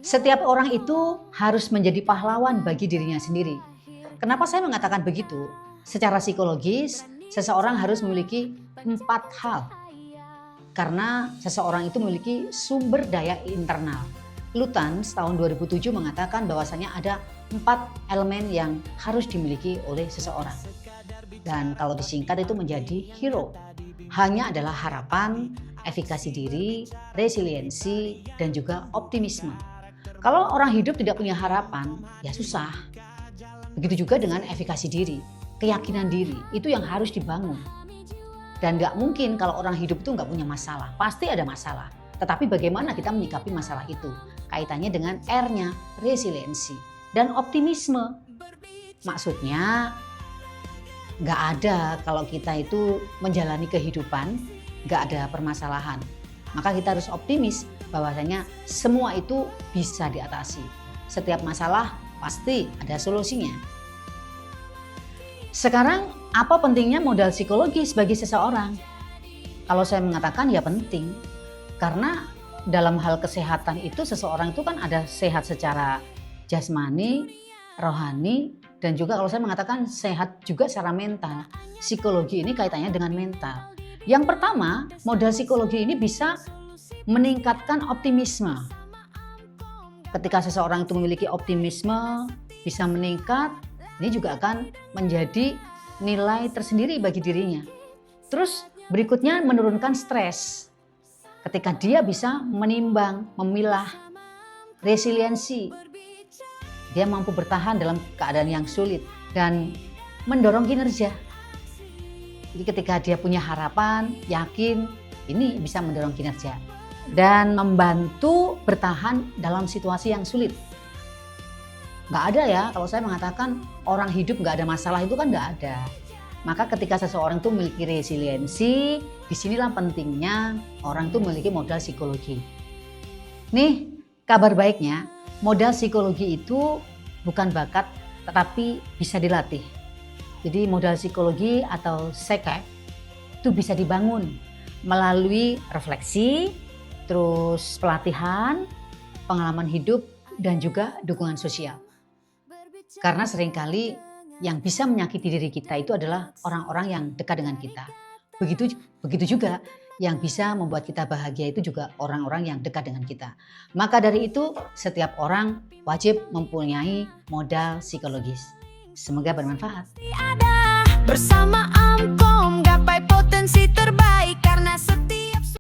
Setiap orang itu harus menjadi pahlawan bagi dirinya sendiri. Kenapa saya mengatakan begitu? Secara psikologis, seseorang harus memiliki 4 hal. Karena seseorang itu memiliki sumber daya internal. Lutens tahun 2007 mengatakan bahwasanya ada 4 elemen yang harus dimiliki oleh seseorang. Dan kalau disingkat itu menjadi hero. Hanya adalah harapan, efikasi diri, resiliensi, dan juga optimisme. Kalau orang hidup tidak punya harapan, ya susah. Begitu juga dengan efikasi diri, keyakinan diri, itu yang harus dibangun. Dan gak mungkin kalau orang hidup itu gak punya masalah, pasti ada masalah. Tetapi bagaimana kita menyikapi masalah itu? Kaitannya dengan R-nya, resiliensi, dan optimisme. Maksudnya, gak ada kalau kita itu menjalani kehidupan, gak ada permasalahan. Maka kita harus optimis bahwasanya semua itu bisa diatasi. Setiap masalah pasti ada solusinya. Sekarang apa pentingnya modal psikologis bagi seseorang? Kalau saya mengatakan ya penting. Karena dalam hal kesehatan itu seseorang itu kan ada sehat secara jasmani, rohani, dan juga kalau saya mengatakan sehat juga secara mental. Psikologi ini kaitannya dengan mental. Yang pertama, modal psikologi ini bisa meningkatkan optimisme. Ketika seseorang itu memiliki optimisme, bisa meningkat, ini juga akan menjadi nilai tersendiri bagi dirinya. Terus berikutnya menurunkan stres. Ketika dia bisa menimbang, memilah, resiliensi. Dia mampu bertahan dalam keadaan yang sulit dan mendorong kinerja. Jadi ketika dia punya harapan, yakin, ini bisa mendorong kinerja. Dan membantu bertahan dalam situasi yang sulit. Nggak ada ya, kalau saya mengatakan orang hidup nggak ada masalah itu kan nggak ada. Maka ketika seseorang itu memiliki resiliensi, disinilah pentingnya orang itu memiliki modal psikologi. Nih, kabar baiknya, modal psikologi itu bukan bakat, tetapi bisa dilatih. Jadi modal psikologi atau psyche itu bisa dibangun melalui refleksi, terus pelatihan, pengalaman hidup, dan juga dukungan sosial. Karena seringkali yang bisa menyakiti diri kita itu adalah orang-orang yang dekat dengan kita. Begitu juga yang bisa membuat kita bahagia itu juga orang-orang yang dekat dengan kita. Maka dari itu setiap orang wajib mempunyai modal psikologis. Semoga bermanfaat. Bersama Amkom gapai potensi terbaik karena setiap